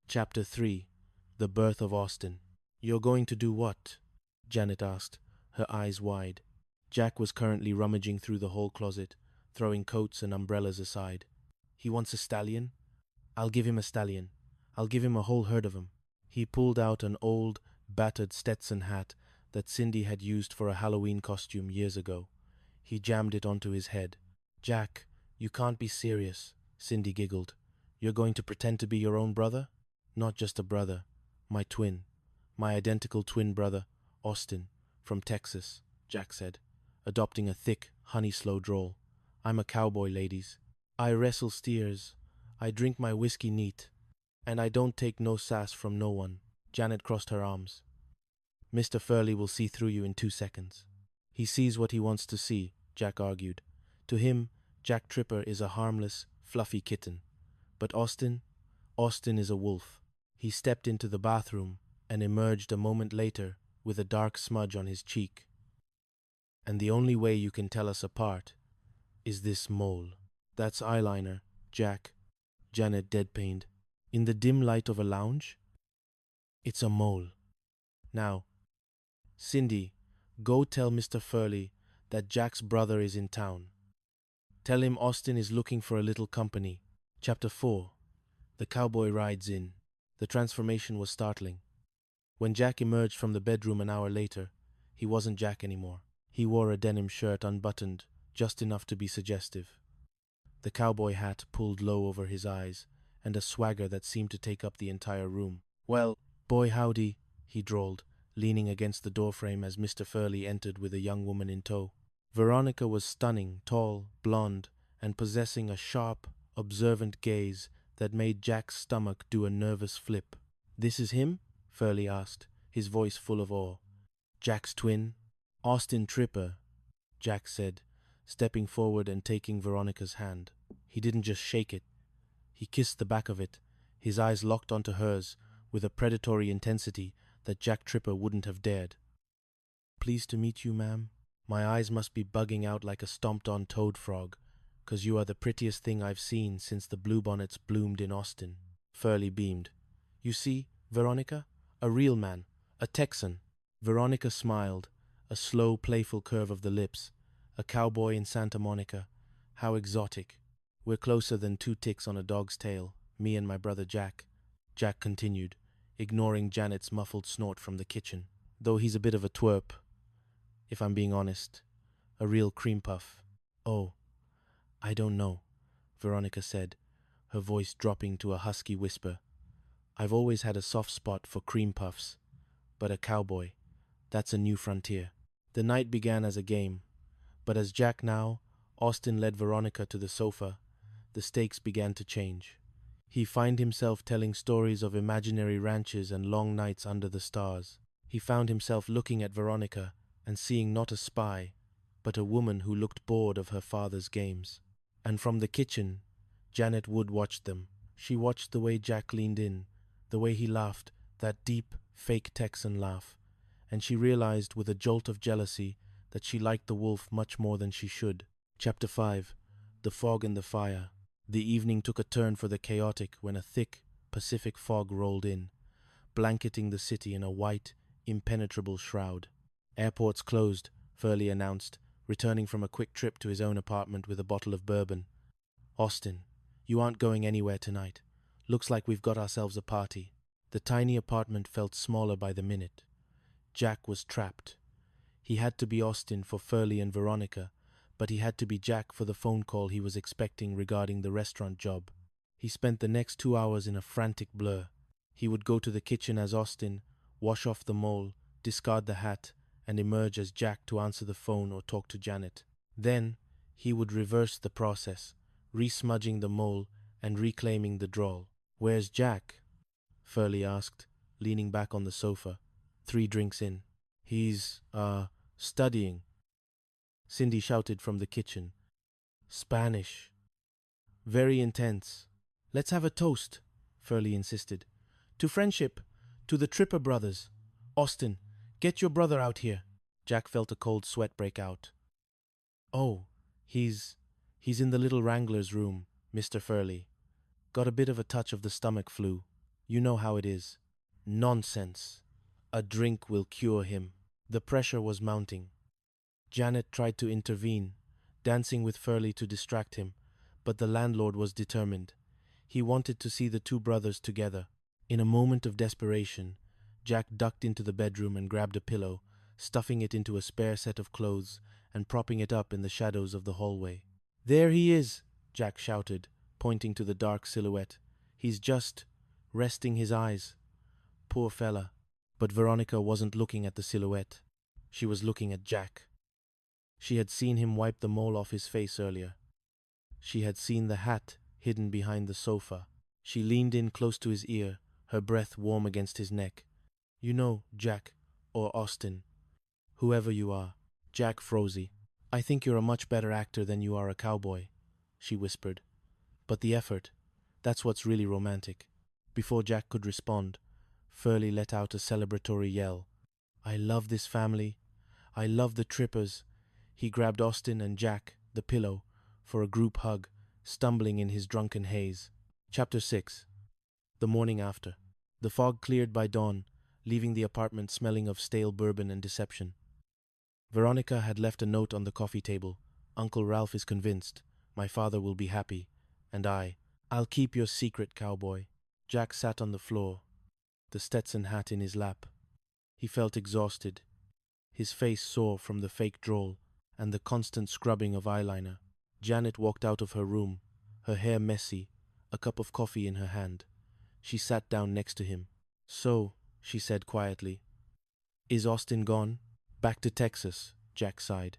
Chapter 3. The Birth of Austin. "You're going to do what?" Janet asked, her eyes wide. Jack was currently rummaging through the hall closet, throwing coats and umbrellas aside. "He wants a stallion? I'll give him a stallion. I'll give him a whole herd of 'em." He pulled out an old, battered Stetson hat that Cindy had used for a Halloween costume years ago. He jammed it onto his head. "Jack, you can't be serious," Cindy giggled. "You're going to pretend to be your own brother?" "Not just a brother. My twin. My identical twin brother, Austin, from Texas," Jack said, adopting a thick, honey-slow drawl. "I'm a cowboy, ladies. I wrestle steers. I drink my whiskey neat. And I don't take no sass from no one." Janet crossed her arms. "Mr. Furley will see through you in 2 seconds." "He sees what he wants to see," Jack argued. To him, Jack Tripper is a harmless, fluffy kitten. But Austin is a wolf. He stepped into the bathroom and emerged a moment later with a dark smudge on his cheek. "And the only way you can tell us apart is this mole." "That's eyeliner, Jack," Janet deadpanned. "In the dim light of a lounge? It's a mole. Now, Cindy, go tell Mr. Furley that Jack's brother is in town. Tell him Austin is looking for a little company." Chapter 4. The cowboy rides in. The transformation was startling. When Jack emerged from the bedroom an hour later, he wasn't Jack anymore. He wore a denim shirt unbuttoned, just enough to be suggestive. The cowboy hat pulled low over his eyes, and a swagger that seemed to take up the entire room. "Well, boy howdy," he drawled, leaning against the doorframe as Mr. Furley entered with a young woman in tow. Veronica was stunning, tall, blonde, and possessing a sharp, observant gaze that made Jack's stomach do a nervous flip. "This is him?" Furley asked, his voice full of awe. "Jack's twin? Austin Tripper," Jack said, stepping forward and taking Veronica's hand. He didn't just shake it. He kissed the back of it, his eyes locked onto hers with a predatory intensity that Jack Tripper wouldn't have dared. "Pleased to meet you, ma'am. My eyes must be bugging out like a stomped-on toad frog, 'cause you are the prettiest thing I've seen since the bluebonnets bloomed in Austin." Furley beamed. "You see, Veronica? A real man. A Texan." Veronica smiled, a slow, playful curve of the lips. "A cowboy in Santa Monica. How exotic. We're closer than 2 ticks on a dog's tail, me and my brother Jack," Jack continued, ignoring Janet's muffled snort from the kitchen. "Though he's a bit of a twerp, if I'm being honest. A real cream puff." "Oh, I don't know," Veronica said, her voice dropping to a husky whisper. "I've always had a soft spot for cream puffs, but a cowboy, that's a new frontier." The night began as a game, but as Jack now, Austin led Veronica to the sofa, the stakes began to change. He found himself telling stories of imaginary ranches and long nights under the stars. He found himself looking at Veronica and seeing not a spy, but a woman who looked bored of her father's games. And from the kitchen, Janet Wood watched them. She watched the way Jack leaned in, the way he laughed, that deep, fake Texan laugh, and she realized with a jolt of jealousy that she liked the wolf much more than she should. Chapter 5. The Fog and the Fire. The evening took a turn for the chaotic when a thick, Pacific fog rolled in, blanketing the city in a white, impenetrable shroud. "Airport's closed," Furley announced, returning from a quick trip to his own apartment with a bottle of bourbon. "Austin, you aren't going anywhere tonight. Looks like we've got ourselves a party." The tiny apartment felt smaller by the minute. Jack was trapped. He had to be Austin for Furley and Veronica, but he had to be Jack for the phone call he was expecting regarding the restaurant job. He spent the next 2 hours in a frantic blur. He would go to the kitchen as Austin, wash off the mole, discard the hat, and emerge as Jack to answer the phone or talk to Janet. Then, he would reverse the process, re-smudging the mole and reclaiming the drawl. "Where's Jack?" Furley asked, leaning back on the sofa, 3 drinks in. He's studying," Cindy shouted from the kitchen. "Spanish. Very intense." "Let's have a toast," Furley insisted. "To friendship, to the Tripper brothers. Austin, get your brother out here." Jack felt a cold sweat break out. "Oh, he's in the little Wrangler's room, Mr. Furley. Got a bit of a touch of the stomach flu." You know how it is. Nonsense. A drink will cure him. The pressure was mounting. Janet tried to intervene, dancing with Furley to distract him, but the landlord was determined. He wanted to see the two brothers together. In a moment of desperation, Jack ducked into the bedroom and grabbed a pillow, stuffing it into a spare set of clothes and propping it up in the shadows of the hallway. "There he is!" Jack shouted, pointing to the dark silhouette. "He's just resting his eyes. Poor fella." But Veronica wasn't looking at the silhouette. She was looking at Jack. She had seen him wipe the mole off his face earlier. She had seen the hat hidden behind the sofa. She leaned in close to his ear, her breath warm against his neck. "You know, Jack, or Austin, whoever you are." Jack froze. "I think you're a much better actor than you are a cowboy," she whispered. "But the effort, that's what's really romantic." Before Jack could respond, Furley let out a celebratory yell. "I love this family. I love the Trippers." He grabbed Austin and Jack, the pillow, for a group hug, stumbling in his drunken haze. Chapter 6. The morning after. The fog cleared by dawn, leaving the apartment smelling of stale bourbon and deception. Veronica had left a note on the coffee table. "Uncle Ralph is convinced. My father will be happy. And I'll keep your secret, cowboy." Jack sat on the floor, the Stetson hat in his lap. He felt exhausted, his face sore from the fake drawl and the constant scrubbing of eyeliner. Janet walked out of her room, her hair messy, a cup of coffee in her hand. She sat down next to him. "So," she said quietly, "is Austin gone?" "Back to Texas," Jack sighed.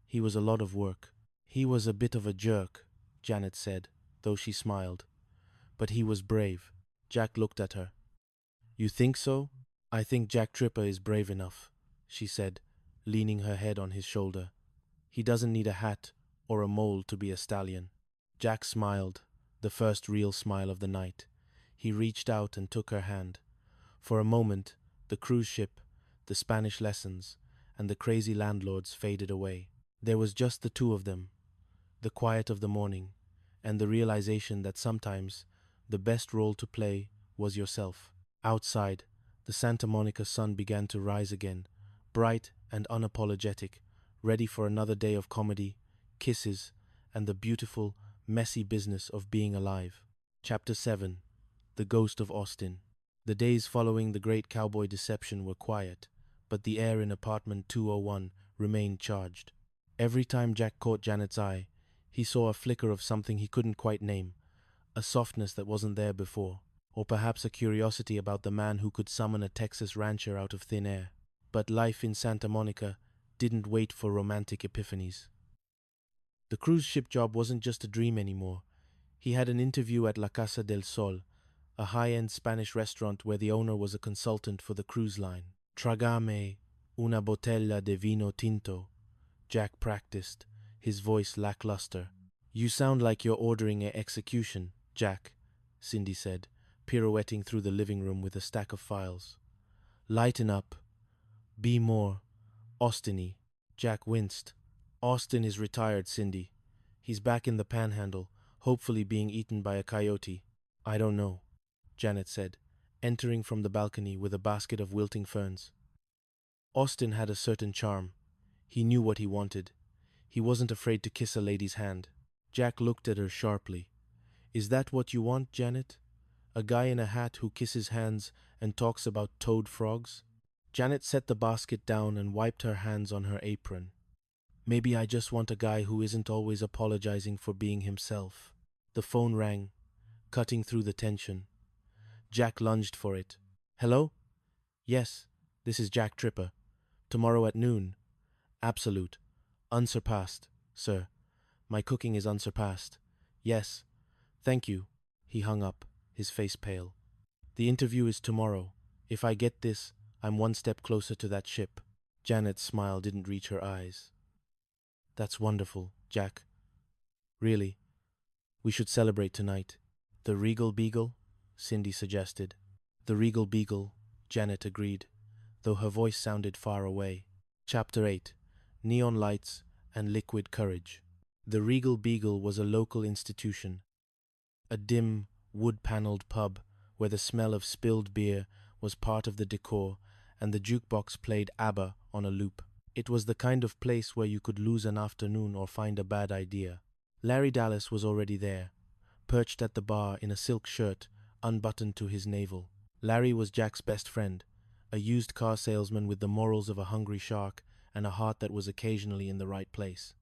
"He was a lot of work." "He was a bit of a jerk," Janet said, though she smiled. "But he was brave." Jack looked at her. "You think so?" "I think Jack Tripper is brave enough," she said, leaning her head on his shoulder. "He doesn't need a hat or a mole to be a stallion." Jack smiled, the first real smile of the night. He reached out and took her hand. For a moment, the cruise ship, the Spanish lessons, and the crazy landlords faded away. There was just the two of them, the quiet of the morning, and the realization that sometimes the best role to play was yourself. Outside, the Santa Monica sun began to rise again, bright and unapologetic, ready for another day of comedy, kisses, and the beautiful, messy business of being alive. Chapter 7. The Ghost of Austin. The days following the great cowboy deception were quiet, but the air in apartment 201 remained charged. Every time Jack caught Janet's eye, he saw a flicker of something he couldn't quite name, a softness that wasn't there before, or perhaps a curiosity about the man who could summon a Texas rancher out of thin air. But life in Santa Monica didn't wait for romantic epiphanies. The cruise ship job wasn't just a dream anymore. He had an interview at La Casa del Sol, a high-end Spanish restaurant where the owner was a consultant for the cruise line. "Trágame una botella de vino tinto," Jack practiced, his voice lackluster. "You sound like you're ordering an execution, Jack," Cindy said, pirouetting through the living room with a stack of files. "Lighten up. Be more Austin-y." Jack winced. "Austin is retired, Cindy. He's back in the panhandle, hopefully being eaten by a coyote." "I don't know," Janet said, entering from the balcony with a basket of wilting ferns. Austin had a certain charm. He knew what he wanted. He wasn't afraid to kiss a lady's hand. Jack looked at her sharply. "Is that what you want, Janet? A guy in a hat who kisses hands and talks about toad frogs?" Janet set the basket down and wiped her hands on her apron. "Maybe I just want a guy who isn't always apologizing for being himself." The phone rang, cutting through the tension. Jack lunged for it. "Hello? Yes, this is Jack Tripper. Tomorrow at noon. Absolute. Unsurpassed, sir. My cooking is unsurpassed. Yes. Thank you." He hung up, his face pale. "The interview is tomorrow. If I get this, I'm one step closer to that ship." Janet's smile didn't reach her eyes. "That's wonderful, Jack. Really. We should celebrate tonight." "The Regal Beagle?" Cindy suggested. "The Regal Beagle," Janet agreed, though her voice sounded far away. Chapter 8. Neon Lights and Liquid Courage. The Regal Beagle was a local institution, a dim, wood-paneled pub where the smell of spilled beer was part of the decor and the jukebox played ABBA on a loop. It was the kind of place where you could lose an afternoon or find a bad idea. Larry Dallas was already there, perched at the bar in a silk shirt unbuttoned to his navel. Larry was Jack's best friend, a used car salesman with the morals of a hungry shark and a heart that was occasionally in the right place.